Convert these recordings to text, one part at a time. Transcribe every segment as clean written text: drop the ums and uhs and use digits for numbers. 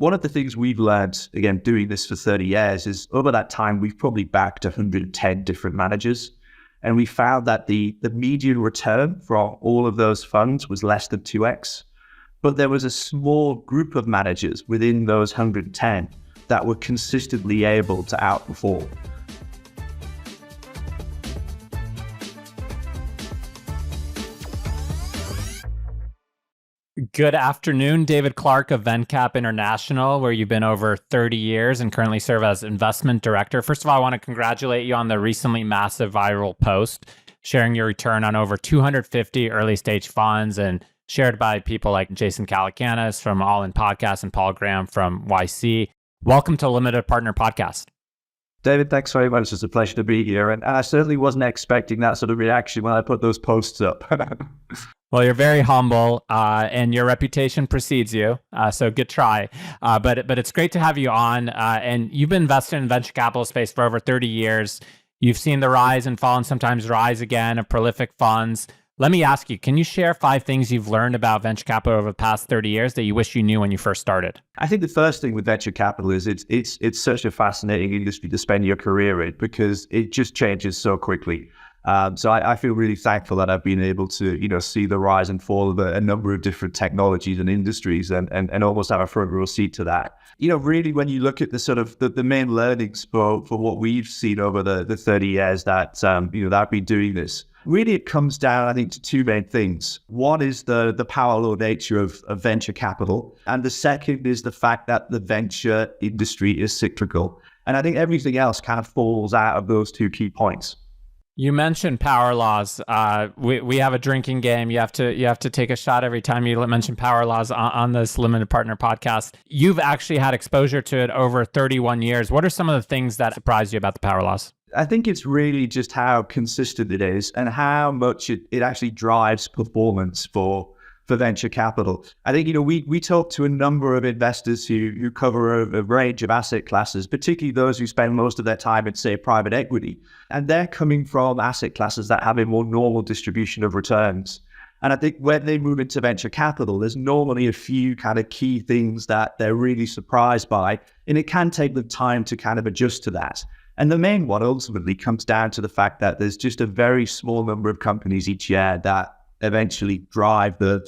One of the things we've learned, again, doing this for 30 years is over that time, we've probably backed 110 different managers. And we found that the median return from all of those funds was less than 2x. But there was a small group of managers within those 110 that were consistently able to outperform. Good afternoon, David Clark of VenCap International, where you've been over 30 years and currently serve as investment director. First of all, I want to congratulate you on the recently massive viral post sharing your return on over 250 early stage funds and shared by people like Jason Calacanis from All In Podcast and Paul Graham from YC. Welcome to Limited Partner Podcast. David, thanks very much. It's a pleasure to be here. And I certainly wasn't expecting that sort of reaction when I put those posts up. Well, you're very humble, and your reputation precedes you, so good try. But it's great to have you on, and you've been invested in venture capital space for over 30 years. You've seen the rise and fall and sometimes rise again of prolific funds. Let me ask you, can you share 5 things you've learned about venture capital over the past 30 years that you wish you knew when you first started? I think the first thing with venture capital is it's such a fascinating industry to spend your career in because it just changes so quickly. So I feel really thankful that I've been able to, see the rise and fall of a number of different technologies and industries and almost have a front row seat to that. Really, when you look at the sort of the main learnings for what we've seen over the 30 years that I've been doing this, really it comes down, I think, to 2 main things. One is the power law nature of venture capital. And the second is the fact that the venture industry is cyclical. And I think everything else kind of falls out of those 2 key points. You mentioned power laws. We have a drinking game. You have to take a shot every time you mention power laws on this Limited Partner Podcast. You've actually had exposure to it over 31 years. What are some of the things that surprised you about the power laws? I think it's really just how consistent it is and how much it actually drives performance for venture capital. I think, we talk to a number of investors who cover a range of asset classes, particularly those who spend most of their time in, say, private equity. And they're coming from asset classes that have a more normal distribution of returns. And I think when they move into venture capital, there's normally a few kind of key things that they're really surprised by. And it can take them time to kind of adjust to that. And the main one ultimately comes down to the fact that there's just a very small number of companies each year that eventually drive the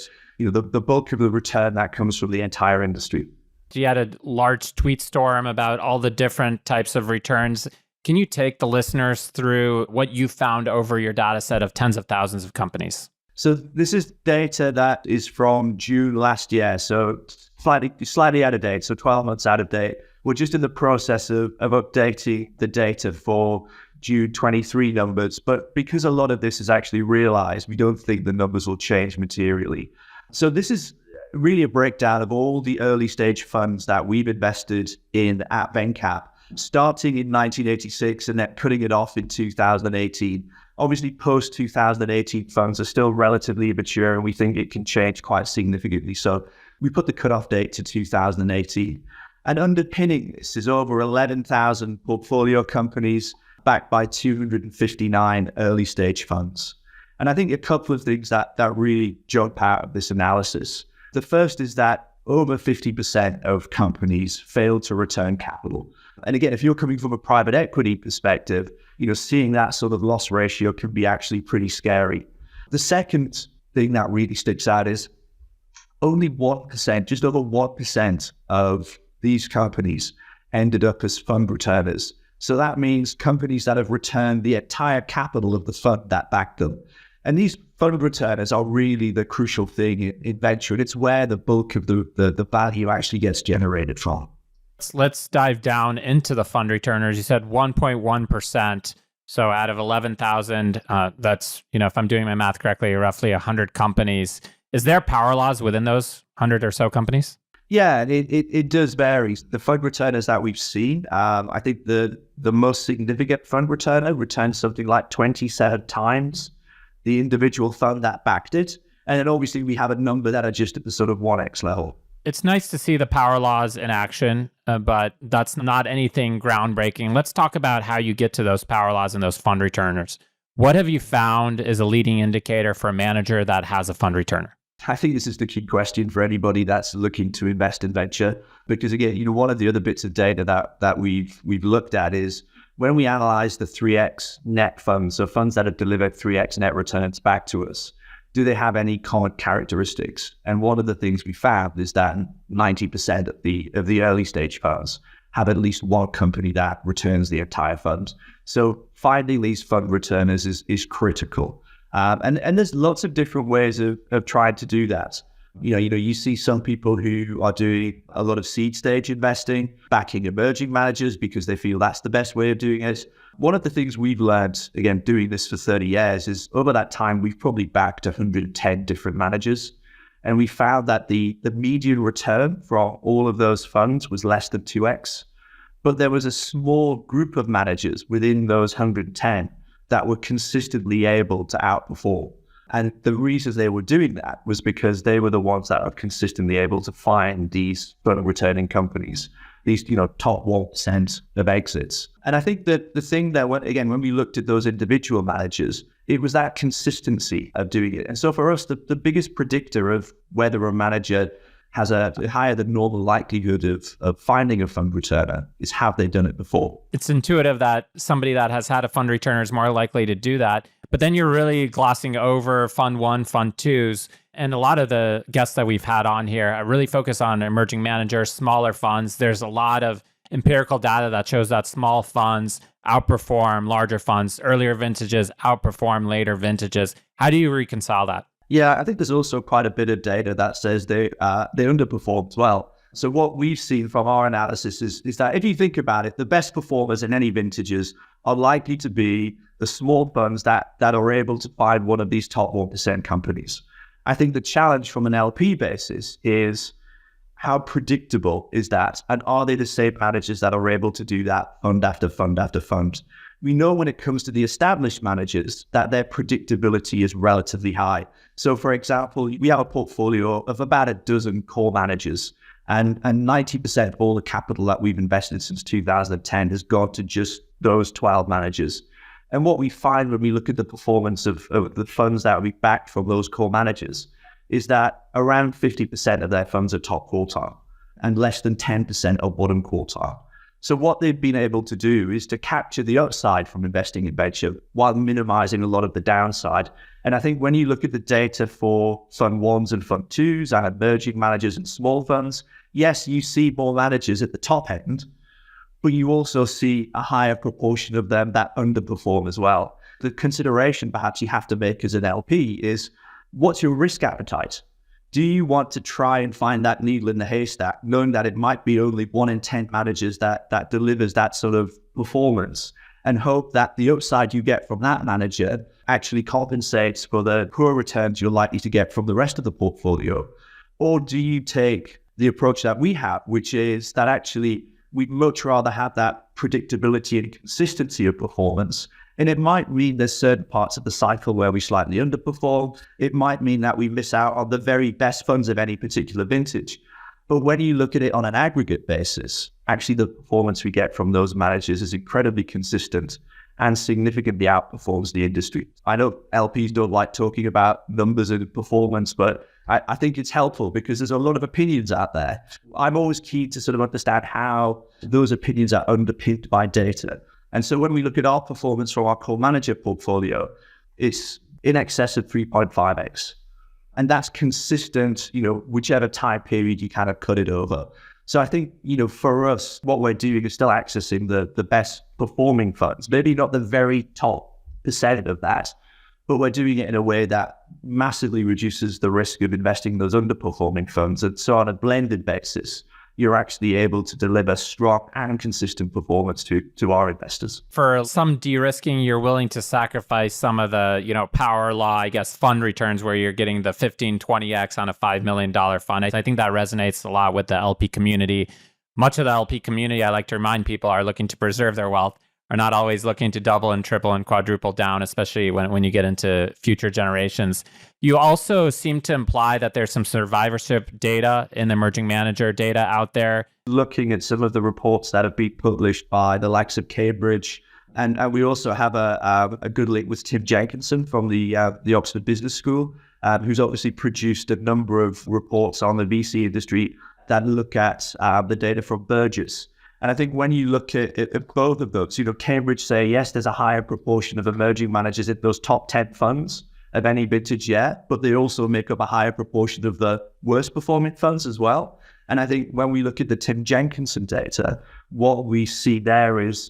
bulk of the return that comes from the entire industry. You had a large tweet storm about all the different types of returns. Can you take the listeners through what you found over your data set of tens of thousands of companies? So this is data that is from June last year, so slightly out of date, so 12 months out of date. We're just in the process of updating the data for June 23 numbers, but because a lot of this is actually realized, we don't think the numbers will change materially. So this is really a breakdown of all the early stage funds that we've invested in at VenCap, starting in 1986 and then cutting it off in 2018. Obviously, post-2018 funds are still relatively immature and we think it can change quite significantly. So we put the cutoff date to 2018. And underpinning this is over 11,000 portfolio companies backed by 259 early stage funds. And I think a couple of things that really jump out of this analysis. The first is that over 50% of companies fail to return capital. And again, if you're coming from a private equity perspective, seeing that sort of loss ratio can be actually pretty scary. The second thing that really sticks out is only 1%, just over 1% of these companies ended up as fund returners. So that means companies that have returned the entire capital of the fund that backed them. And these fund returners are really the crucial thing in venture. And it's where the bulk of the value actually gets generated from. Let's dive down into the fund returners. You said 1.1%. So out of 11,000, that's, if I'm doing my math correctly, roughly 100 companies. Is there power laws within those 100 or so companies? Yeah, it does vary. The fund returners that we've seen, I think the most significant fund returner returned something like 27 times the individual fund that backed it. And then obviously we have a number that are just at the sort of 1x level. It's nice to see the power laws in action, but that's not anything groundbreaking. Let's talk about how you get to those power laws and those fund returners. What have you found is a leading indicator for a manager that has a fund returner? I think this is the key question for anybody that's looking to invest in venture, because again, one of the other bits of data that we've looked at is when we analyze the 3x net funds, so funds that have delivered 3x net returns back to us, do they have any common characteristics? And one of the things we found is that 90% of the early stage funds have at least one company that returns the entire fund. So finding these fund returners is critical. And there's lots of different ways of trying to do that. You see some people who are doing a lot of seed stage investing, backing emerging managers because they feel that's the best way of doing it. One of the things we've learned, again, doing this for 30 years, is over that time, we've probably backed 110 different managers. And we found that the median return from all of those funds was less than 2x. But there was a small group of managers within those 110 that were consistently able to outperform. And the reasons they were doing that was because they were the ones that are consistently able to find these fund returning companies, these, top 1% of exits. And I think that the thing that, when we looked at those individual managers, it was that consistency of doing it. And so for us, the biggest predictor of whether a manager has a higher than normal likelihood of finding a fund returner is have they done it before. It's intuitive that somebody that has had a fund returner is more likely to do that. But then you're really glossing over fund one, fund twos. And a lot of the guests that we've had on here really focus on emerging managers, smaller funds. There's a lot of empirical data that shows that small funds outperform larger funds. Earlier vintages outperform later vintages. How do you reconcile that? Yeah, I think there's also quite a bit of data that says they underperform as well. So what we've seen from our analysis is that if you think about it, the best performers in any vintages are likely to be the small funds that are able to find one of these top 1% companies. I think the challenge from an LP basis is how predictable is that? And are they the same managers that are able to do that fund after fund after fund? We know when it comes to the established managers that their predictability is relatively high. So for example, we have a portfolio of about a dozen core managers, and 90% of all the capital that we've invested since 2010 has gone to just those 12 managers. And what we find when we look at the performance of the funds that we backed from those core managers is that around 50% of their funds are top quartile and less than 10% are bottom quartile. So what they've been able to do is to capture the upside from investing in venture while minimizing a lot of the downside. And I think when you look at the data for fund ones and fund twos and emerging managers and small funds, yes, you see more managers at the top end, but you also see a higher proportion of them that underperform as well. The consideration perhaps you have to make as an LP is, what's your risk appetite? Do you want to try and find that needle in the haystack, knowing that it might be only 1 in 10 managers that delivers that sort of performance, and hope that the upside you get from that manager actually compensates for the poor returns you're likely to get from the rest of the portfolio? Or do you take the approach that we have, which is that actually we'd much rather have that predictability and consistency of performance? And it might mean there's certain parts of the cycle where we slightly underperform. It might mean that we miss out on the very best funds of any particular vintage. But when you look at it on an aggregate basis, actually the performance we get from those managers is incredibly consistent and significantly outperforms the industry. I know LPs don't like talking about numbers and performance, but I think it's helpful because there's a lot of opinions out there. I'm always keen to sort of understand how those opinions are underpinned by data. And so when we look at our performance from our core manager portfolio, it's in excess of 3.5x. And that's consistent, whichever time period you kind of cut it over. So I think, for us, what we're doing is still accessing the best performing funds, maybe not the very top percent of that, but we're doing it in a way that massively reduces the risk of investing in those underperforming funds. And so on a blended basis, you're actually able to deliver strong and consistent performance to our investors. For some de-risking, you're willing to sacrifice some of the, power law, I guess, fund returns where you're getting the 15, 20x on a $5 million fund. I think that resonates a lot with the LP community. Much of the LP community, I like to remind people, are looking to preserve their wealth, are not always looking to double and triple and quadruple down, especially when you get into future generations. You also seem to imply that there's some survivorship data and emerging manager data out there. Looking at some of the reports that have been published by the likes of Cambridge, and we also have a good link with Tim Jenkinson from the Oxford Business School. who's obviously produced a number of reports on the VC industry that look at the data from Burgess. And I think when you look at both of those, Cambridge say, yes, there's a higher proportion of emerging managers in those top 10 funds of any vintage yet, but they also make up a higher proportion of the worst performing funds as well. And I think when we look at the Tim Jenkinson data, what we see there is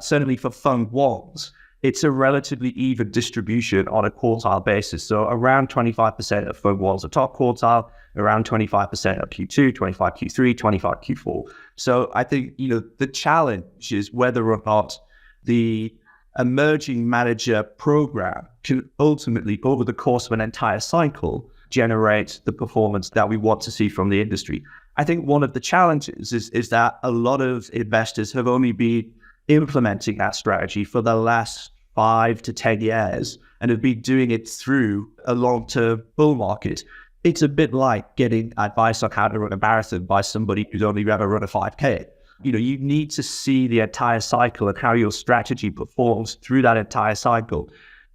certainly for fund ones, it's a relatively even distribution on a quartile basis. So around 25% of fund ones are top quartile, around 25% are Q2, 25 Q3, 25 Q4. So I think, the challenge is whether or not the emerging manager program can ultimately, over the course of an entire cycle, generate the performance that we want to see from the industry. I think one of the challenges is that a lot of investors have only been implementing that strategy for the last 5 to 10 years and have been doing it through a long-term bull market. It's a bit like getting advice on how to run a marathon by somebody who's only ever run a 5K. You need to see the entire cycle and how your strategy performs through that entire cycle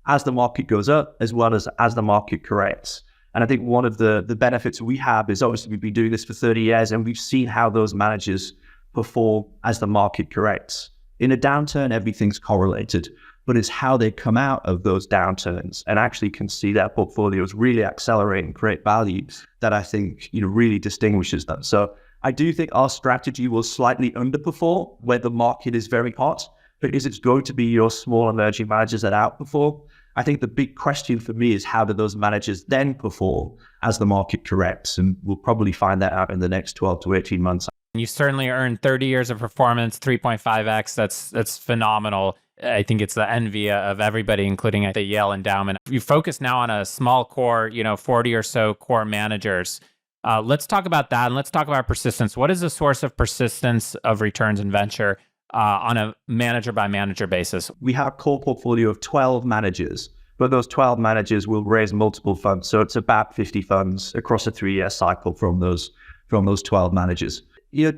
as the market goes up as well as the market corrects. And I think one of the benefits we have is obviously we've been doing this for 30 years and we've seen how those managers perform as the market corrects. In a downturn, everything's correlated, but it's how they come out of those downturns and actually can see their portfolios really accelerate and create value that I think, really distinguishes them. So I do think our strategy will slightly underperform where the market is very hot, because it's going to be your small emerging managers that outperform. I think the big question for me is how do those managers then perform as the market corrects? And we'll probably find that out in the next 12 to 18 months. You certainly earned 30 years of performance, 3.5x. That's phenomenal. I think it's the envy of everybody, including the Yale Endowment. You focus now on a small core, 40 or so core managers. Let's talk about that, and let's talk about persistence. What is the source of persistence of returns in venture on a manager by manager basis? We have a core portfolio of 12 managers, but those 12 managers will raise multiple funds. So it's about 50 funds across a 3-year cycle from those 12 managers.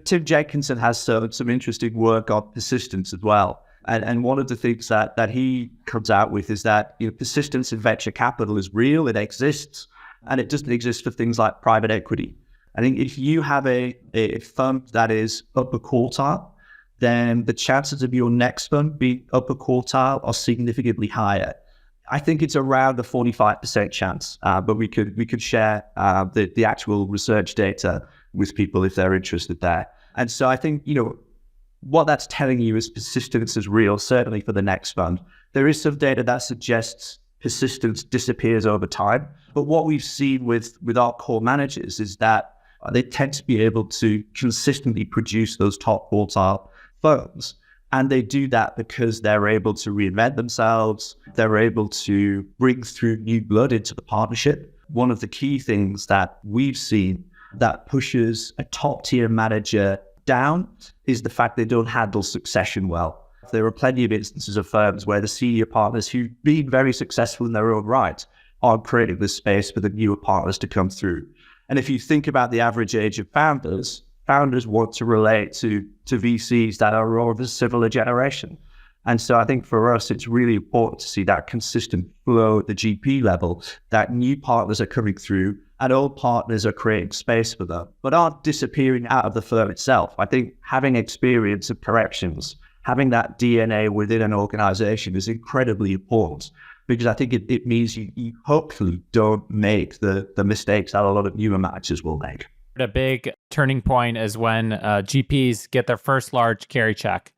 Tim Jenkinson has some interesting work on persistence as well. And one of the things that he comes out with is that persistence in venture capital is real, it exists, and it doesn't exist for things like private equity. I think if you have a fund that is upper quartile, then the chances of your next fund being upper quartile are significantly higher. I think it's around a 45% chance, but we could share the actual research data with people if they're interested there. And so I think, what that's telling you is persistence is real, certainly for the next fund. There is some data that suggests persistence disappears over time. But what we've seen with our core managers is that they tend to be able to consistently produce those top quartile funds. And they do that because they're able to reinvent themselves. They're able to bring through new blood into the partnership. One of the key things that we've seen that pushes a top tier manager down is the fact they don't handle succession well. There are plenty of instances of firms where the senior partners who've been very successful in their own right are creating this space for the newer partners to come through. And if you think about the average age of founders want to relate to VCs that are of a similar generation. And so I think for us, it's really important to see that consistent flow at the GP level, that new partners are coming through and old partners are creating space for them, but aren't disappearing out of the firm itself. I think having experience of corrections, having that DNA within an organization is incredibly important, because I think it means you hopefully don't make the mistakes that a lot of newer managers will make. A big turning point is when GPs get their first large carry check.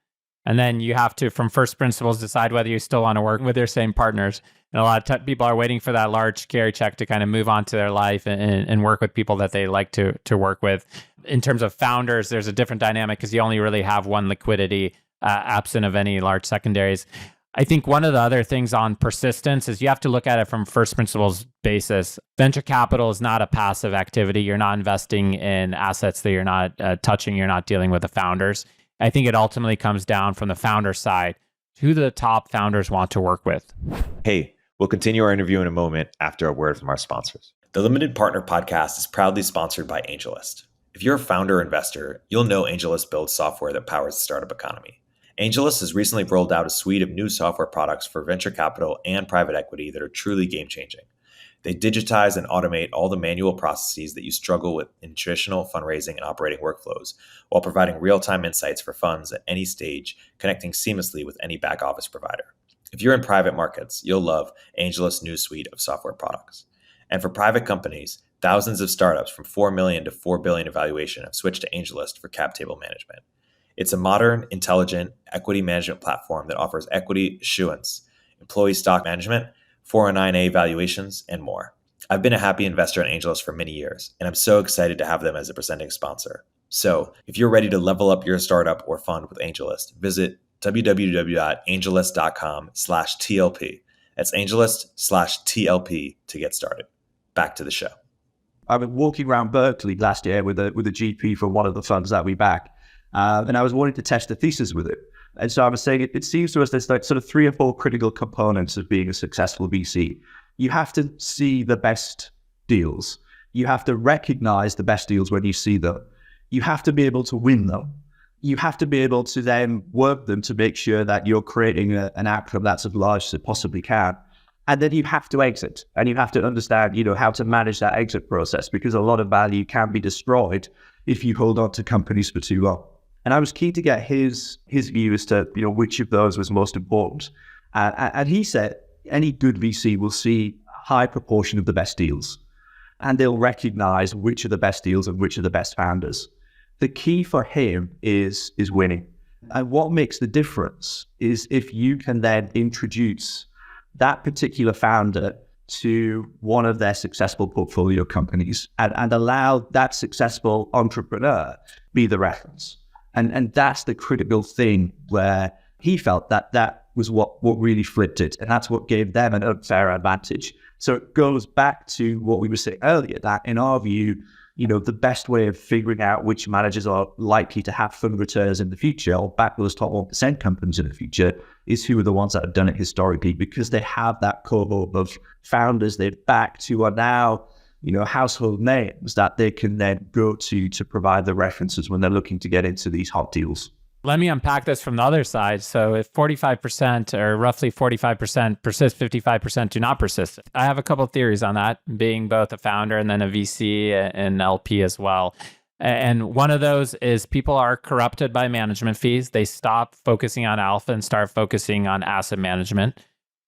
And then you have to, from first principles, decide whether you still want to work with your same partners. And a lot of people are waiting for that large carry check to kind of move on to their life and work with people that they like to work with. In terms of founders, there's a different dynamic because you only really have one liquidity absent of any large secondaries. I think one of the other things on persistence is you have to look at it from first principles basis. Venture capital is not a passive activity. You're not investing in assets that you're not touching. You're not dealing with the founders. I think it ultimately comes down from the founder side. Who the top founders want to work with. Hey, we'll continue our interview in a moment after a word from our sponsors. The Limited Partner Podcast is proudly sponsored by AngelList. If you're a founder or investor, you'll know AngelList builds software that powers the startup economy. AngelList has recently rolled out a suite of new software products for venture capital and private equity that are truly game-changing. They digitize and automate all the manual processes that you struggle with in traditional fundraising and operating workflows, while providing real-time insights for funds at any stage, connecting seamlessly with any back office provider. If you're in private markets, you'll love AngelList's new suite of software products. And for private companies, thousands of startups from 4 million to 4 billion in valuation have switched to AngelList for cap table management. It's a modern, intelligent equity management platform that offers equity issuance, employee stock management, 409A valuations, and more. I've been a happy investor in AngelList for many years, and I'm so excited to have them as a presenting sponsor. So if you're ready to level up your startup or fund with AngelList, visit www.angellist.com/TLP. That's AngelList/TLP to get started. Back to the show. I've been walking around Berkeley last year with a GP from one of the funds that we back, and I was wanting to test the thesis with it. And so I was saying it seems to us there's like sort of 3 or 4 critical components of being a successful VC. You have to see the best deals. You have to recognize the best deals when you see them. You have to be able to win them. You have to be able to then work them to make sure that you're creating an outcome that's as large as it possibly can. And then you have to exit, and you have to understand, how to manage that exit process, because a lot of value can be destroyed if you hold on to companies for too long. And I was keen to get his view as to, which of those was most important. And he said any good VC will see a high proportion of the best deals, and they'll recognize which are the best deals and which are the best founders. The key for him is winning. And what makes the difference is if you can then introduce that particular founder to one of their successful portfolio companies and allow that successful entrepreneur be the reference. And that's the critical thing where he felt that was what really flipped it. And that's what gave them an unfair advantage. So it goes back to what we were saying earlier, that in our view, the best way of figuring out which managers are likely to have fund returns in the future or back those top 1% companies in the future is who are the ones that have done it historically, because they have that cohort of founders they've backed who are now, household names that they can then go to provide the references when they're looking to get into these hot deals. Let me unpack this from the other side. So if 45% or roughly 45% persist, 55% do not persist. I have a couple of theories on that, being both a founder and then a VC and LP as well. And one of those is people are corrupted by management fees. They stop focusing on alpha and start focusing on asset management.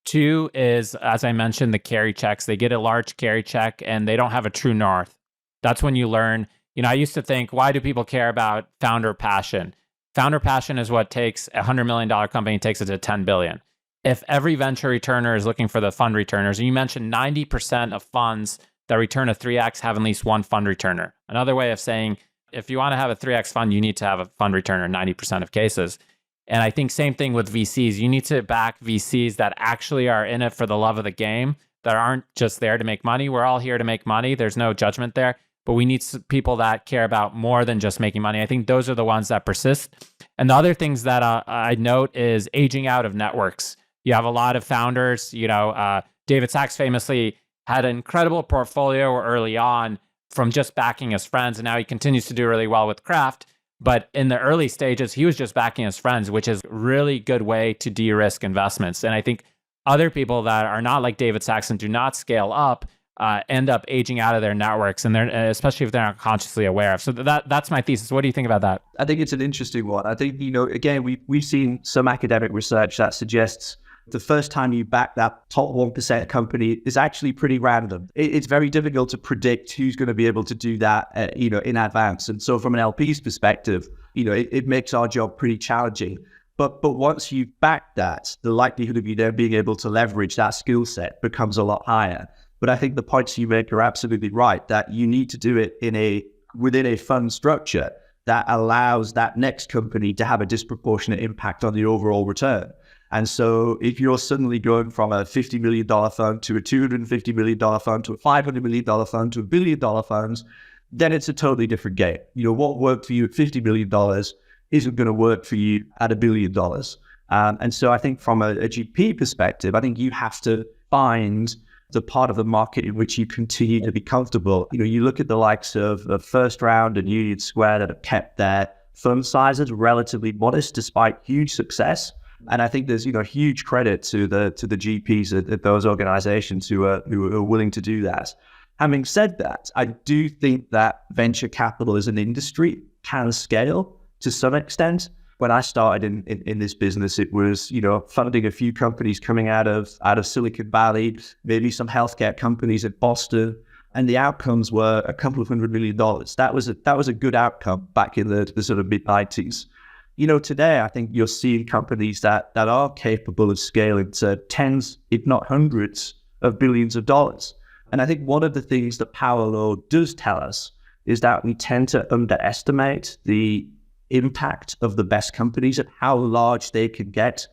2 is, as I mentioned, the carry checks. They get a large carry check and they don't have a true north. That's when you learn, I used to think, why do people care about founder passion? Founder passion is what takes a $100 million company takes it to 10 billion. If every venture returner is looking for the fund returners, and you mentioned 90% of funds that return a 3x have at least one fund returner. Another way of saying, if you want to have a 3x fund, you need to have a fund returner in 90% of cases. And I think same thing with VCs. You need to back VCs that actually are in it for the love of the game, that aren't just there to make money. We're all here to make money. There's no judgment there. But we need people that care about more than just making money. I think those are the ones that persist. And the other things that I note is aging out of networks. You have a lot of founders, David Sachs famously had an incredible portfolio early on from just backing his friends. And now he continues to do really well with Kraft. But in the early stages, he was just backing his friends, which is a really good way to de-risk investments. And I think other people that are not like David Sachs and do not scale up end up aging out of their networks, and they're especially if they're not consciously aware of. So that's my thesis. What do you think about that? I think it's an interesting one. I think, again, we've seen some academic research that suggests the first time you back that top 1% company is actually pretty random. It's very difficult to predict who's going to be able to do that, in advance. And so from an LP's perspective, it makes our job pretty challenging. But once you've backed that, the likelihood of you then being able to leverage that skill set becomes a lot higher. But I think the points you make are absolutely right, that you need to do it within a fund structure that allows that next company to have a disproportionate impact on the overall return. And so if you're suddenly going from a $50 million fund to a $250 million fund to a $500 million fund to a $1 billion fund, then it's a totally different game. What worked for you at $50 million isn't going to work for you at $1 billion. And so I think from a GP perspective, I think you have to find the part of the market in which you continue to be comfortable. You look at the likes of First Round and Union Square that have kept their fund sizes relatively modest despite huge success. And I think there's, huge credit to the GPs at those organizations who are willing to do that. Having said that, I do think that venture capital as an industry can scale to some extent. When I started in this business, it was, funding a few companies coming out of Silicon Valley, maybe some healthcare companies in Boston, and the outcomes were a couple of $100 million. That was a good outcome back in the sort of mid-90s. Today, I think you're seeing companies that are capable of scaling to tens, if not hundreds, of billions of dollars. And I think one of the things that power law does tell us is that we tend to underestimate the impact of the best companies and how large they can get.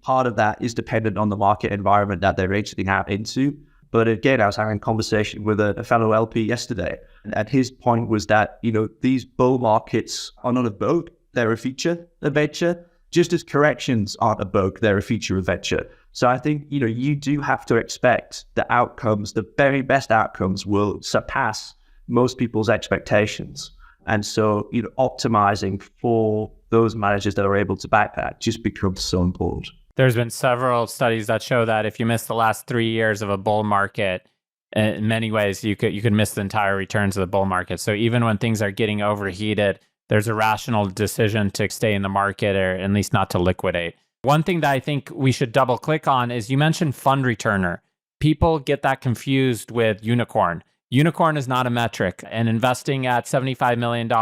Part of that is dependent on the market environment that they're exiting out into. But again, I was having a conversation with a fellow LP yesterday, and his point was that, these bull markets are not a bug, they're a feature of venture, just as corrections aren't a bug, they're a feature of venture. So I think, you do have to expect the outcomes, the very best outcomes will surpass most people's expectations. And so, optimizing for those managers that are able to back that just becomes so important. There's been several studies that show that if you miss the last 3 years of a bull market, in many ways, you could miss the entire returns of the bull market. So even when things are getting overheated, there's a rational decision to stay in the market, or at least not to liquidate. One thing that I think we should double click on is you mentioned fund returner. People get that confused with unicorn. Unicorn is not a metric, and investing at $75 million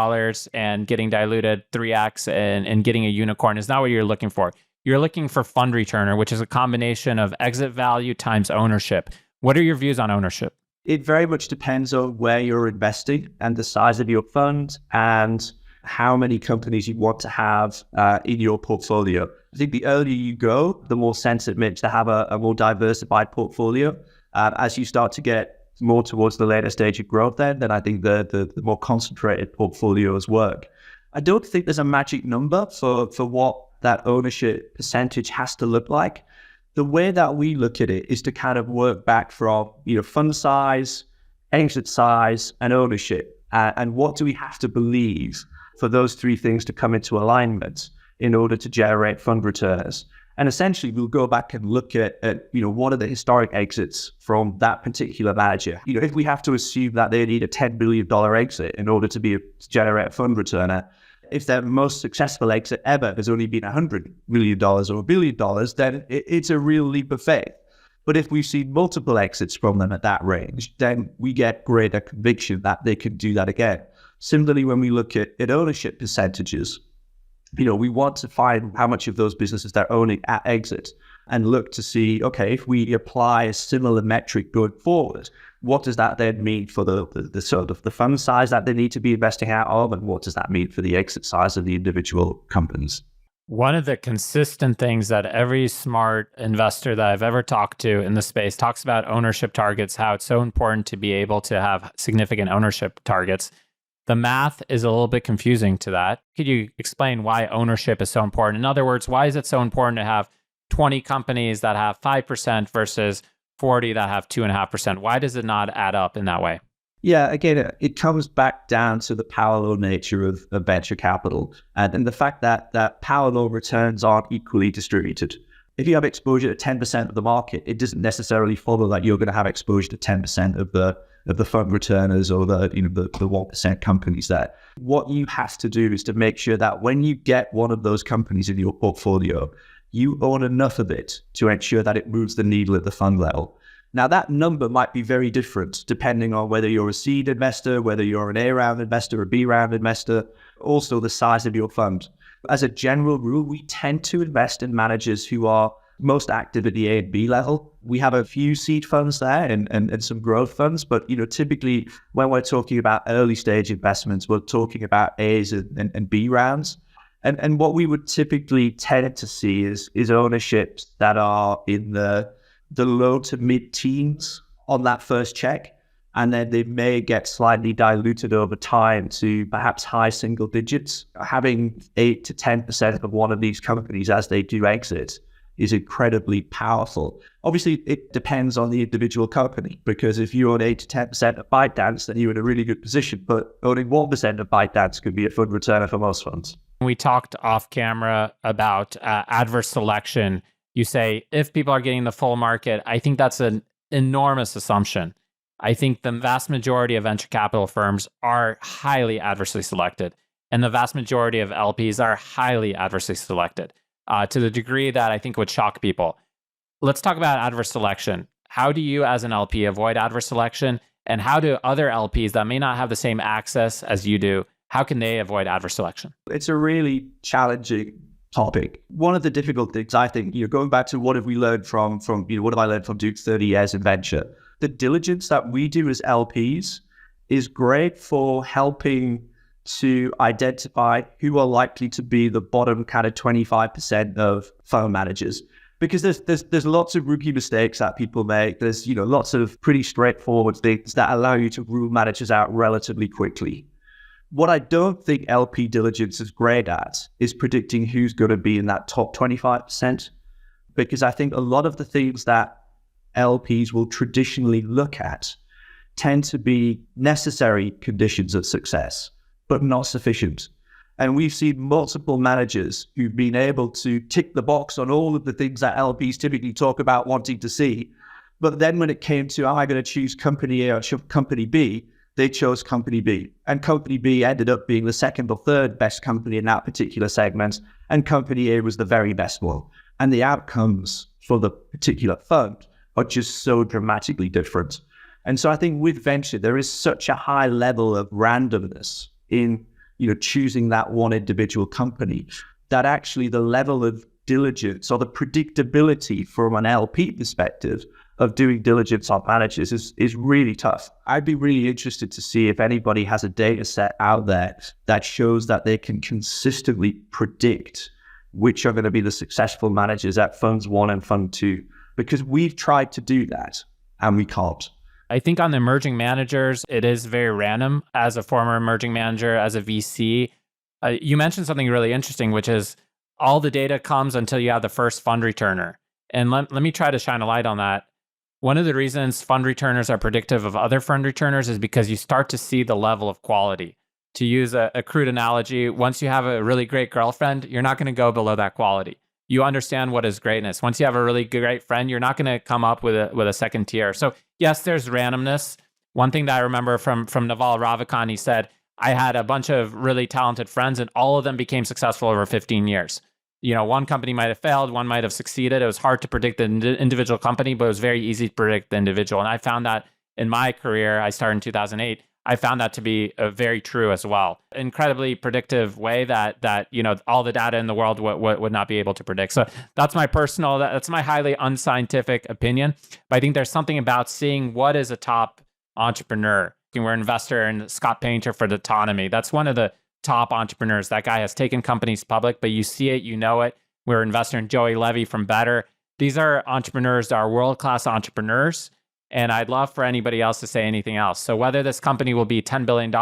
and getting diluted 3x and getting a unicorn is not what you're looking for. You're looking for fund returner, which is a combination of exit value times ownership. What are your views on ownership? It very much depends on where you're investing and the size of your fund and how many companies you want to have in your portfolio. I think the earlier you go, the more sense it makes to have a more diversified portfolio. As you start to get more towards the later stage of growth, then I think the more concentrated portfolios work. I don't think there's a magic number for what that ownership percentage has to look like. The way that we look at it is to kind of work back from, fund size, exit size, and ownership. And what do we have to believe for those three things to come into alignment in order to generate fund returns? And essentially, we'll go back and look at what are the historic exits from that particular manager. If we have to assume that they need a $10 billion exit in order to generate a fund returner, if their most successful exit ever has only been $100 million or $1 billion, then it's a real leap of faith. But if we've seen multiple exits from them at that range, then we get greater conviction that they can do that again. Similarly, when we look at ownership percentages, we want to find how much of those businesses they're owning at exit and look to see, okay, if we apply a similar metric going forward, what does that then mean for the sort of the fund size that they need to be investing out of, and what does that mean for the exit size of the individual companies? One of the consistent things that every smart investor that I've ever talked to in the space talks about ownership targets, how it's so important to be able to have significant ownership targets. The math is a little bit confusing to that. Could you explain why ownership is so important? In other words, why is it so important to have 20 companies that have 5% versus 40 that have 2.5%? Why does it not add up in that way? Yeah, again, it comes back down to the power law nature of venture capital and the fact that power law returns aren't equally distributed. If you have exposure to 10% of the market, it doesn't necessarily follow that you're going to have exposure to 10% of the fund returners or the 1% companies there. What you have to do is to make sure that when you get one of those companies in your portfolio, you own enough of it to ensure that it moves the needle at the fund level. Now, that number might be very different depending on whether you're a seed investor, whether you're an A round investor, a B round investor, also the size of your fund. As a general rule, we tend to invest in managers who are most active at the A and B level. We have a few seed funds there and some growth funds, but typically when we're talking about early stage investments, we're talking about A's and B rounds. And what we would typically tend to see is ownerships that are in the low to mid-teens on that first check, and then they may get slightly diluted over time to perhaps high single digits. Having 8 to 10% of one of these companies as they do exit is incredibly powerful. Obviously, it depends on the individual company, because if you own 8 to 10% of ByteDance, then you're in a really good position, but owning 1% of ByteDance could be a fund returner for most funds. We talked off camera about adverse selection. You say, if people are getting the full market, I think that's an enormous assumption. I think the vast majority of venture capital firms are highly adversely selected, and the vast majority of LPs are highly adversely selected to the degree that I think would shock people. Let's talk about adverse selection. How do you, as an LP, avoid adverse selection? And how do other LPs that may not have the same access as you do, how can they avoid adverse selection? It's a really challenging topic. One of the difficult things, I think, going back to what have we learned from what have I learned from doing 30 years in venture? The diligence that we do as LPs is great for helping to identify who are likely to be the bottom kind of 25% of fund managers. Because there's lots of rookie mistakes that people make. There's lots of pretty straightforward things that allow you to rule managers out relatively quickly. What I don't think LP diligence is great at is predicting who's going to be in that top 25%, because I think a lot of the things that LPs will traditionally look at tend to be necessary conditions of success, but not sufficient. And we've seen multiple managers who've been able to tick the box on all of the things that LPs typically talk about wanting to see. But then when it came to, am I going to choose company A or company B, they chose company B. And company B ended up being the second or third best company in that particular segment. And company A was the very best one. And the outcomes for the particular fund are just so dramatically different. And so I think with venture, there is such a high level of randomness in choosing that one individual company, that actually the level of diligence or the predictability from an LP perspective of doing diligence on managers is really tough. I'd be really interested to see if anybody has a data set out there that shows that they can consistently predict which are going to be the successful managers at funds 1 and fund 2, because we've tried to do that and we can't. I think on the emerging managers, it is very random. As a former emerging manager, as a VC, you mentioned something really interesting, which is all the data comes until you have the first fund returner. And let me try to shine a light on that. One of the reasons fund returners are predictive of other fund returners is because you start to see the level of quality. To use a crude analogy, once you have a really great girlfriend, you're not going to go below that quality. You understand what is greatness. Once you have a really great friend, you're not going to come up with a second tier. So yes, there's randomness. One thing that I remember from Naval Ravikant, he said, I had a bunch of really talented friends and all of them became successful over 15 years. One company might have failed, one might have succeeded. It was hard to predict the individual company, but it was very easy to predict the individual. And I found that in my career, I started in 2008, I found that to be very true as well. Incredibly predictive way that all the data in the world would not be able to predict. So that's my that's my highly unscientific opinion. But I think there's something about seeing what is a top entrepreneur. We're an investor in Scott Painter for Autonomy. That's one of the top entrepreneurs. That guy has taken companies public, but you see it, you know it. We're an investor in Joey Levy from Better. These are entrepreneurs that are world-class entrepreneurs. And I'd love for anybody else to say anything else. So whether this company will be $10 billion,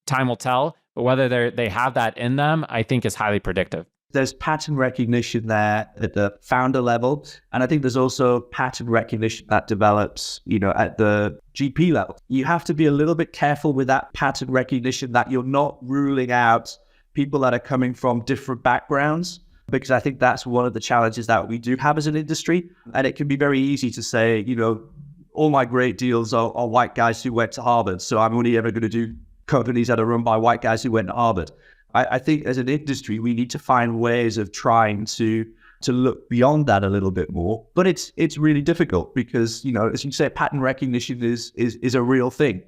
time will tell. But whether they have that in them, I think is highly predictive. There's pattern recognition there at the founder level. And I think there's also pattern recognition that develops, at the GP level. You have to be a little bit careful with that pattern recognition, that you're not ruling out people that are coming from different backgrounds, because I think that's one of the challenges that we do have as an industry. And it can be very easy to say, all my great deals are white guys who went to Harvard, so I'm only ever going to do companies that are run by white guys who went to Harvard. I think as an industry, we need to find ways of trying to look beyond that a little bit more. But it's really difficult because, as you say, pattern recognition is a real thing.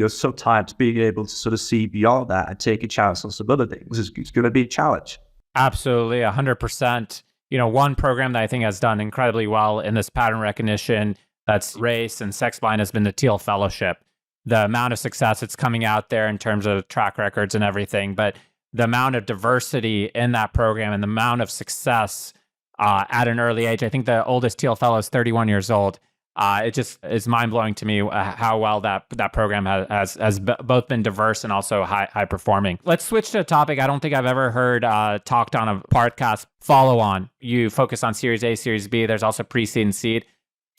Sometimes being able to sort of see beyond that and take a chance on some other things is going to be a challenge. Absolutely, 100%. One program that I think has done incredibly well in this pattern recognition that's race and sex blind has been the Teal Fellowship. The amount of success it's coming out there in terms of track records and everything, but the amount of diversity in that program and the amount of success at an early age. I think the oldest Teal Fellow is 31 years old. It just is mind-blowing to me how well that program has both been diverse and also high performing. Let's switch to a topic I don't think I've ever heard talked on a podcast, follow-on. You focus on Series A, Series B. There's also pre-seed and seed.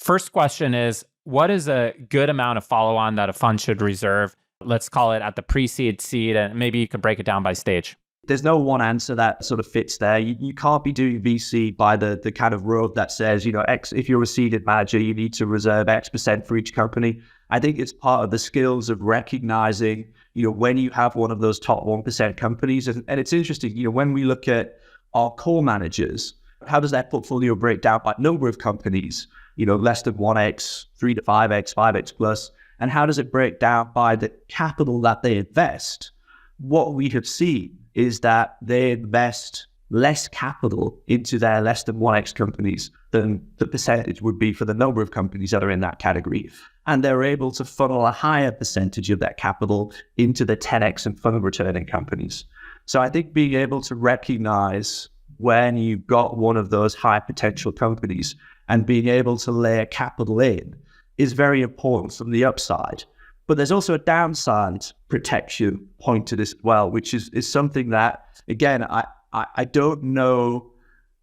First question is, what is a good amount of follow-on that a fund should reserve? Let's call it at the pre-seed, seed, and maybe you could break it down by stage. There's no one answer that sort of fits there. You can't be doing VC by the kind of road that says, X, if you're a seeded manager, you need to reserve X% for each company. I think it's part of the skills of recognizing, when you have one of those top 1% companies. And it's interesting, when we look at our core managers, how does that portfolio break down by number of companies, less than 1x, 3 to 5x, 5x plus, and how does it break down by the capital that they invest? What we have seen is that they invest less capital into their less than 1x companies than the percentage would be for the number of companies that are in that category. And they're able to funnel a higher percentage of that capital into the 10x and fund returning companies. So I think being able to recognize when you've got one of those high potential companies and being able to layer capital in is very important from the upside. But there's also a downside protection point to this as well, which is something that, again, I don't know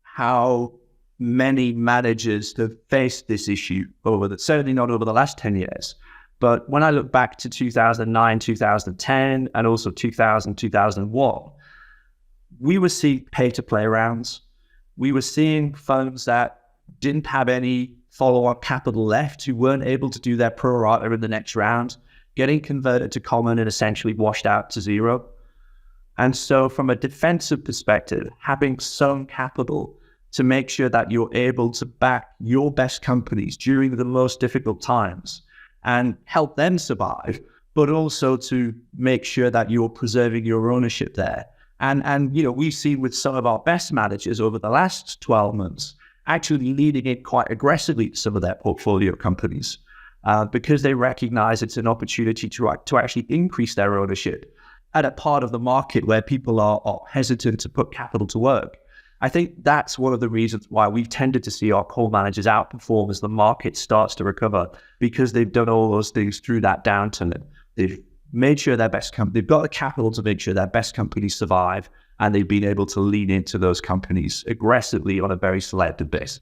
how many managers have faced this issue certainly not over the last 10 years. But when I look back to 2009, 2010, and also 2000, 2001, we were seeing pay-to-play rounds. We were seeing funds that didn't have any follow-on capital left, who weren't able to do their pro rata in the next round, getting converted to common and essentially washed out to zero. And so from a defensive perspective, having some capital to make sure that you're able to back your best companies during the most difficult times and help them survive, but also to make sure that you're preserving your ownership there. And we've seen with some of our best managers over the last 12 months, actually leading in quite aggressively to some of their portfolio companies. Because they recognize it's an opportunity to actually increase their ownership at a part of the market where people are hesitant to put capital to work. I think that's one of the reasons why we've tended to see our core managers outperform as the market starts to recover, because they've done all those things through that downturn. They've made sure they've got the capital to make sure their best companies survive, and they've been able to lean into those companies aggressively on a very selective basis.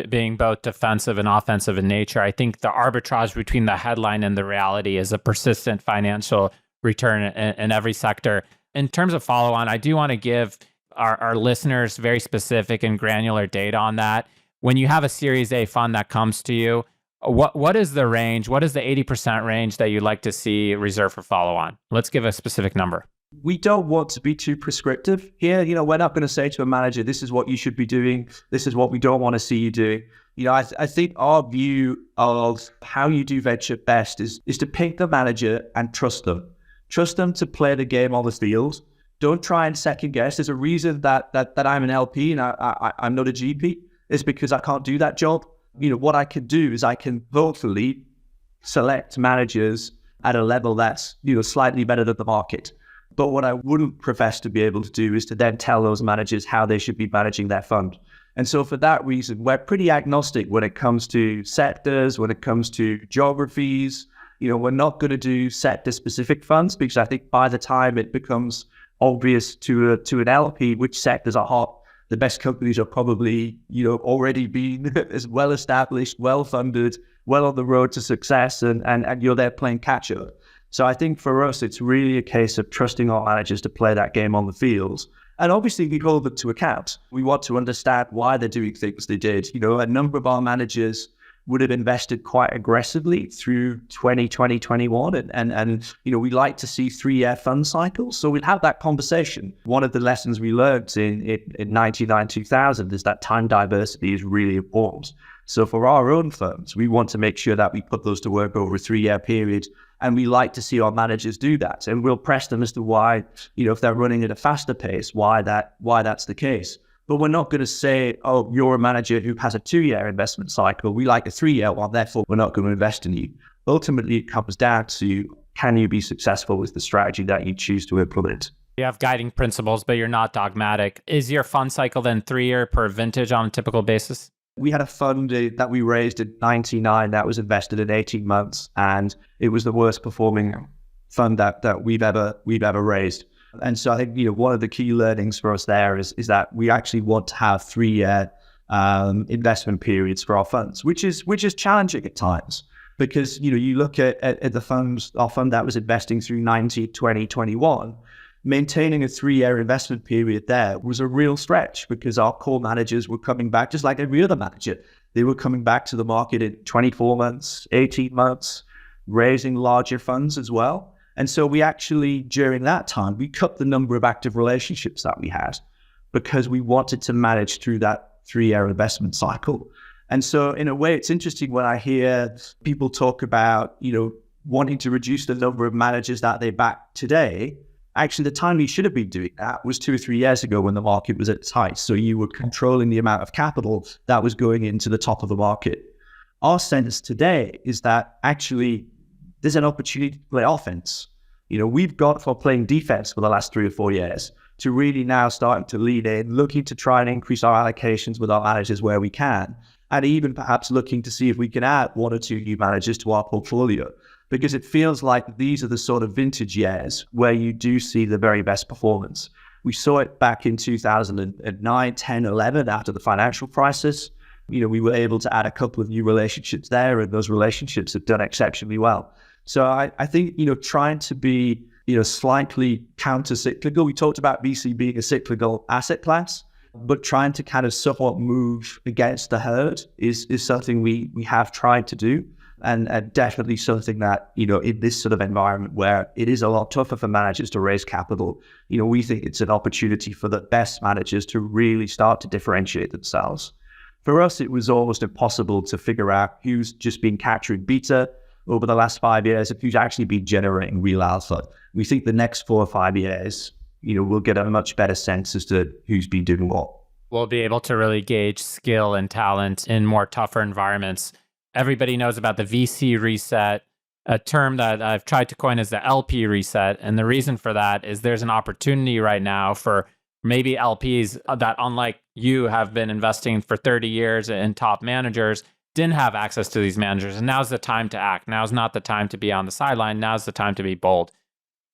Being both defensive and offensive in nature, I think the arbitrage between the headline and the reality is a persistent financial return in every sector. In terms of follow-on, I do want to give our listeners very specific and granular data on that. When you have a Series A fund that comes to you, what is the range? What is the 80% range that you'd like to see reserved for follow-on? Let's give a specific number. We don't want to be too prescriptive here. We're not going to say to a manager, this is what you should be doing. This is what we don't want to see you doing. I think our view of how you do venture best is to pick the manager and trust them. Trust them to play the game on the field. Don't try and second guess. There's a reason that I'm an LP and I'm not a GP. It's because I can't do that job. What I can do is I can hopefully select managers at a level that's, slightly better than the market. But what I wouldn't profess to be able to do is to then tell those managers how they should be managing their fund. And so for that reason, we're pretty agnostic when it comes to sectors, when it comes to geographies. We're not going to do sector-specific funds, because I think by the time it becomes obvious to an LP which sectors are hot, the best companies are probably, already been as well established, well funded, well on the road to success, and you're there playing catch up. So I think for us, it's really a case of trusting our managers to play that game on the field. And obviously, we hold them to account. We want to understand why they're doing things they did. A number of our managers would have invested quite aggressively through 2020, 21. And we like to see 3-year fund cycles. So we'll have that conversation. One of the lessons we learned in 99, 2000 is that time diversity is really important. So for our own firms, we want to make sure that we put those to work over a 3-year period. And we like to see our managers do that. And we'll press them as to why, if they're running at a faster pace, why that's the case. But we're not going to say, oh, you're a manager who has a 2-year investment cycle. We like a 3-year one, therefore we're not going to invest in you. Ultimately, it comes down to, can you be successful with the strategy that you choose to implement? You have guiding principles, but you're not dogmatic. Is your fund cycle then 3-year per vintage on a typical basis? We had a fund that we raised in 99 that was invested in 18 months, and it was the worst performing fund that we've ever raised. And so I think one of the key learnings for us there is that we actually want to have 3-year investment periods for our funds, which is challenging at times, because you look at the funds, our fund that was investing through 90, 20, 21. maintaining a 3-year investment period there was a real stretch because our core managers were coming back just like every other manager. They were coming back to the market in 24 months, 18 months, raising larger funds as well. And so we actually, during that time, we cut the number of active relationships that we had because we wanted to manage through that 3-year investment cycle. And so in a way, it's interesting when I hear people talk about, wanting to reduce the number of managers that they back today. Actually, the time you should have been doing that was 2 or 3 years ago when the market was at its height. So you were controlling the amount of capital that was going into the top of the market. Our sense today is that actually there's an opportunity to play offense. We've got for playing defense for the last 3 or 4 years to really now starting to lean in, looking to try and increase our allocations with our managers where we can, and even perhaps looking to see if we can add 1 or 2 new managers to our portfolio. Because it feels like these are the sort of vintage years where you do see the very best performance. We saw it back in 2009, 10, 11 after the financial crisis. We were able to add a couple of new relationships there, and those relationships have done exceptionally well. So I think, trying to be, slightly counter-cyclical. We talked about VC being a cyclical asset class, but trying to kind of somewhat move against the herd is something we have tried to do. And definitely something that, in this sort of environment where it is a lot tougher for managers to raise capital, we think it's an opportunity for the best managers to really start to differentiate themselves. For us, it was almost impossible to figure out who's just been capturing beta over the last 5 years and who's actually been generating real alpha. We think the next 4 or 5 years, we'll get a much better sense as to who's been doing what. We'll be able to really gauge skill and talent in more tougher environments. Everybody knows about the VC reset. A term that I've tried to coin is the LP reset. And the reason for that is there's an opportunity right now for maybe LPs that, unlike you, have been investing for 30 years in top managers, didn't have access to these managers. And now's the time to act. Now's not the time to be on the sideline. Now's the time to be bold.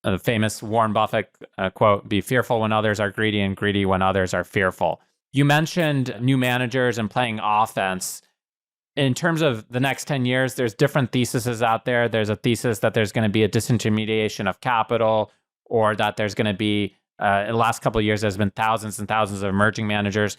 The famous Warren Buffett quote, "Be fearful when others are greedy and greedy when others are fearful." You mentioned new managers and playing offense. In terms of the next 10 years, there's different theses out there. There's a thesis that there's going to be a disintermediation of capital, or that there's going to be, in the last couple of years, there's been thousands and thousands of emerging managers.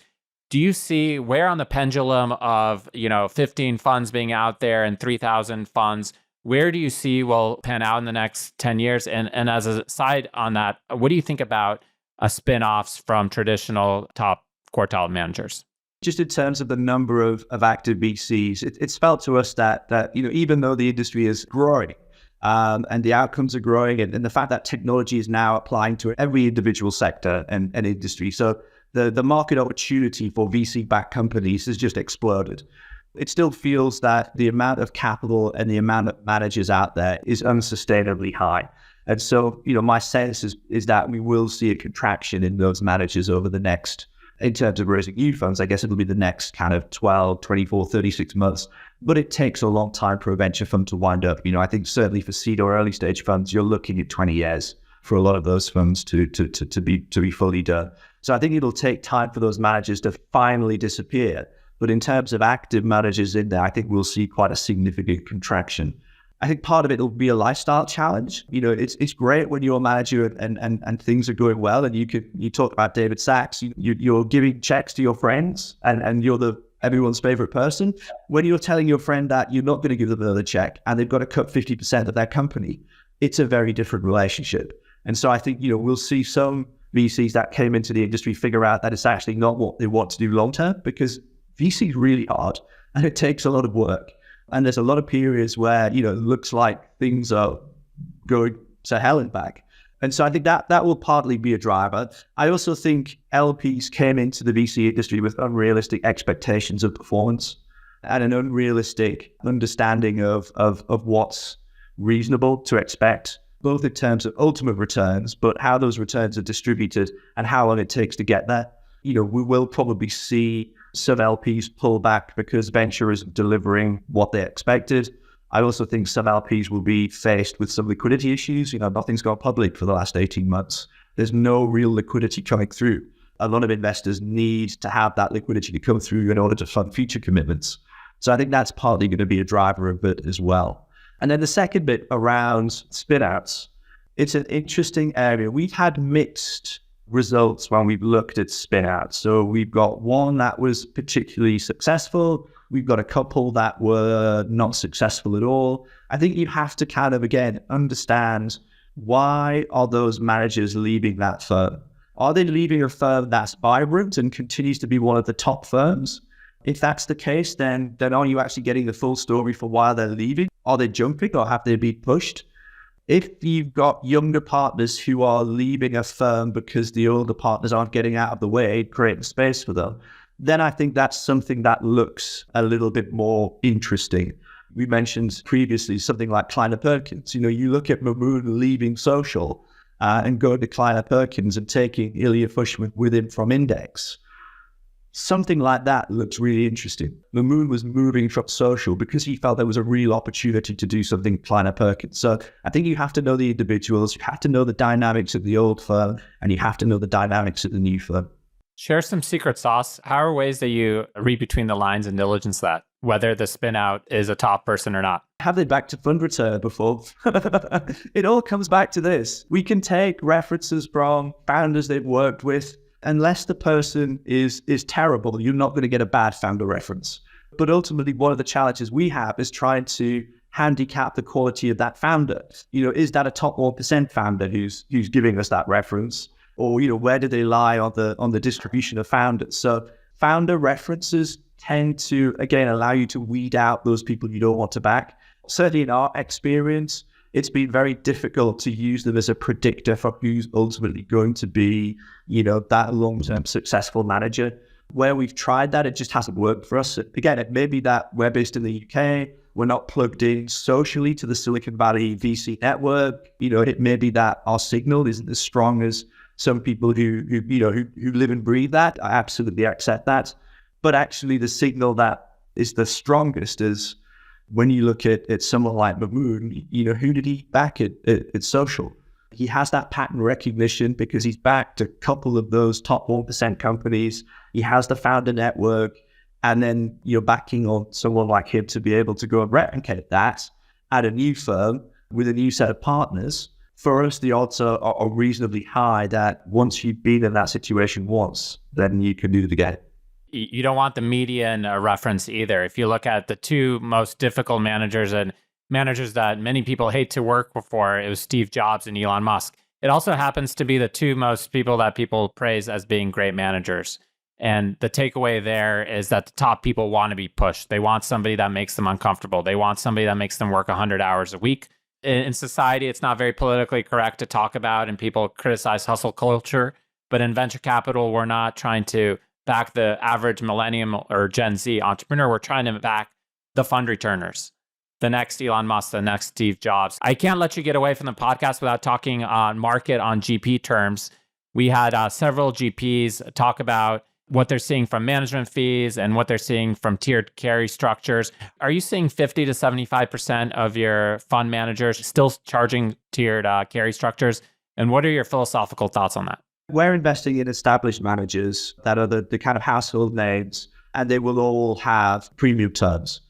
Do you see where on the pendulum of, 15 funds being out there and 3,000 funds, where do you see will pan out in the next 10 years? And as a side on that, what do you think about spin-offs from traditional top quartile managers? Just in terms of the number of active VCs, it's felt to us that even though the industry is growing and the outcomes are growing, and the fact that technology is now applying to every individual sector and industry, so the market opportunity for VC-backed companies has just exploded. It still feels that the amount of capital and the amount of managers out there is unsustainably high. And so, my sense is that we will see a contraction in those managers over the next, in terms of raising new funds, I guess it'll be the next kind of 12, 24, 36 months. But it takes a long time for a venture fund to wind up. I think certainly for seed or early stage funds, you're looking at 20 years for a lot of those funds to be fully done. So I think it'll take time for those managers to finally disappear. But in terms of active managers in there, I think we'll see quite a significant contraction. I think part of it will be a lifestyle challenge. It's great when you're a manager and things are going well, and you talk about David Sachs, you're giving checks to your friends and you're everyone's favorite person. When you're telling your friend that you're not going to give them another check and they've got to cut 50% of their company, it's a very different relationship. And so I think, we'll see some VCs that came into the industry figure out that it's actually not what they want to do long term, because VC is really hard and it takes a lot of work. And there's a lot of periods where, it looks like things are going to hell and back. And so I think that will partly be a driver. I also think LPs came into the VC industry with unrealistic expectations of performance and an unrealistic understanding of what's reasonable to expect, both in terms of ultimate returns, but how those returns are distributed and how long it takes to get there. We will probably see some LPs pull back because venture isn't delivering what they expected. I also think some LPs will be faced with some liquidity issues. Nothing's gone public for the last 18 months. There's no real liquidity coming through. A lot of investors need to have that liquidity to come through in order to fund future commitments. So I think that's partly going to be a driver of it as well. And then the second bit around spin-outs. It's an interesting area. We've had mixed results when we've looked at spin-outs. So we've got one that was particularly successful. We've got a couple that were not successful at all. I think you have to kind of, again, understand, why are those managers leaving that firm? Are they leaving a firm that's vibrant and continues to be one of the top firms? If that's the case, then are you actually getting the full story for why they're leaving? Are they jumping, or have they been pushed? If you've got younger partners who are leaving a firm because the older partners aren't getting out of the way, creating space for them, then I think that's something that looks a little bit more interesting. We mentioned previously something like Kleiner Perkins. You look at Mamoon leaving social and going to Kleiner Perkins and taking Ilya Fushman with him from Index. Something like that looks really interesting. Mamoon was moving from social because he felt there was a real opportunity to do something Kleiner Perkins. So I think you have to know the individuals, you have to know the dynamics of the old firm, and you have to know the dynamics of the new firm. Share some secret sauce. How are ways that you read between the lines and diligence that, whether the spin out is a top person or not? Have they backed to fund return before? It all comes back to this. We can take references from founders they've worked with. Unless the person is terrible, you're not going to get a bad founder reference. But ultimately, one of the challenges we have is trying to handicap the quality of that founder. Is that a top 1% founder who's giving us that reference? Or, where do they lie on the distribution of founders? So founder references tend to, again, allow you to weed out those people you don't want to back. Certainly in our experience, it's been very difficult to use them as a predictor for who's ultimately going to be, that long-term successful manager. Where we've tried that, it just hasn't worked for us. Again, it may be that we're based in the UK, we're not plugged in socially to the Silicon Valley VC network. It may be that our signal isn't as strong as some people who live and breathe that. I absolutely accept that. But actually, the signal that is the strongest is when you look at someone like Mamoon, who did he back at social? He has that pattern recognition because he's backed a couple of those top 1% companies. He has the founder network, and then you're backing on someone like him to be able to go and replicate that at a new firm with a new set of partners. For us, the odds are reasonably high that once you've been in that situation once, then you can do it again. You don't want the median reference either. If you look at the two most difficult managers and managers that many people hate to work for, it was Steve Jobs and Elon Musk. It also happens to be the two most people that people praise as being great managers. And the takeaway there is that the top people want to be pushed. They want somebody that makes them uncomfortable. They want somebody that makes them work 100 hours a week. In society, it's not very politically correct to talk about, and people criticize hustle culture. But in venture capital, we're not trying to back the average millennium or Gen Z entrepreneur. We're trying to back the fund returners, the next Elon Musk, the next Steve Jobs. I can't let you get away from the podcast without talking on market on GP terms. We had several GPs talk about what they're seeing from management fees and what they're seeing from tiered carry structures. Are you seeing 50 to 75% of your fund managers still charging tiered carry structures? And what are your philosophical thoughts on that? We're investing in established managers that are the kind of household names, and they will all have premium terms.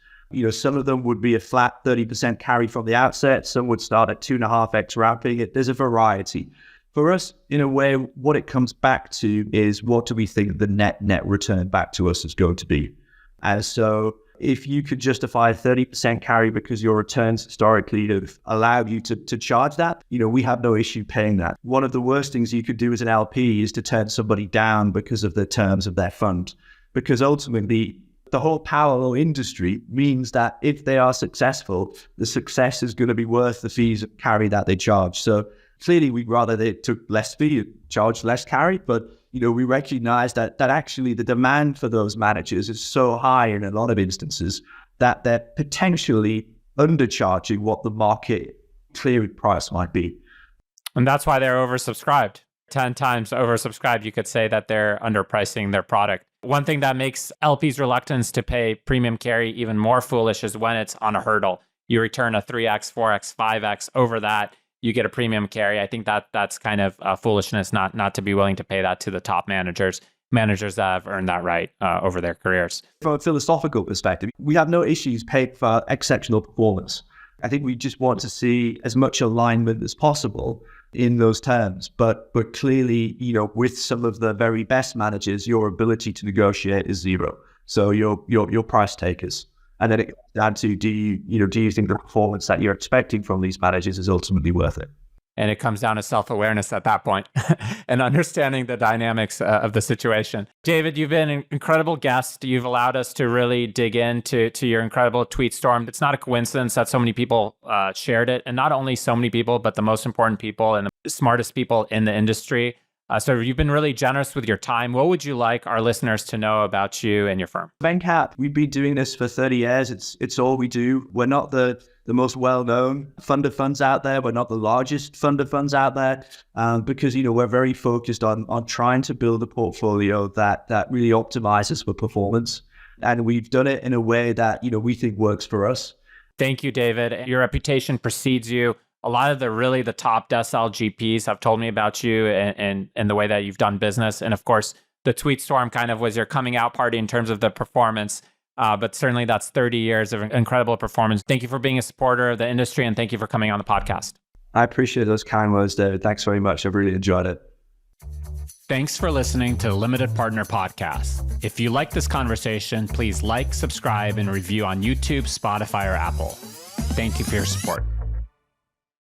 Some of them would be a flat 30% carry from the outset. Some would start at 2.5x wrapping. There's a variety. For us, in a way, what it comes back to is, what do we think the net return back to us is going to be? And so if you could justify 30% carry because your returns historically have allowed you to charge that, we have no issue paying that. One of the worst things you could do as an LP is to turn somebody down because of the terms of their fund. Because ultimately, the whole parallel industry means that if they are successful, the success is going to be worth the fees and carry that they charge. So clearly, we'd rather they took less fee and charged less carry, but we recognize that actually the demand for those managers is so high in a lot of instances that they're potentially undercharging what the market clearing price might be. And that's why they're oversubscribed. 10 times oversubscribed, you could say that they're underpricing their product. One thing that makes LPs' reluctance to pay premium carry even more foolish is when it's on a hurdle. You return a 3x, 4x, 5x over that, you get a premium carry. I think that's kind of foolishness not to be willing to pay that to the top managers that have earned that right over their careers. From a philosophical perspective, we have no issues paying for exceptional performance. I think we just want to see as much alignment as possible in those terms. But clearly, with some of the very best managers, your ability to negotiate is zero. So you're price takers. And then it comes down to, do you think the performance that you're expecting from these managers is ultimately worth it? And it comes down to self-awareness at that point and understanding the dynamics of the situation. David, you've been an incredible guest. You've allowed us to really dig into your incredible tweet storm. It's not a coincidence that so many people shared it. And not only so many people, but the most important people and the smartest people in the industry. So you've been really generous with your time. What would you like our listeners to know about you and your firm? VenCap, we've been doing this for 30 years. It's all we do. We're not the most well-known fund of funds out there. We're not the largest fund of funds out there because, we're very focused on trying to build a portfolio that really optimizes for performance. And we've done it in a way that, we think works for us. Thank you, David. Your reputation precedes you. A lot of the top decile GPs have told me about you and the way that you've done business. And of course, the tweet storm kind of was your coming out party in terms of the performance. But certainly that's 30 years of incredible performance. Thank you for being a supporter of the industry, and thank you for coming on the podcast. I appreciate those kind words, David. Thanks very much. I've really enjoyed it. Thanks for listening to Limited Partner Podcast. If you like this conversation, please like, subscribe, and review on YouTube, Spotify, or Apple. Thank you for your support.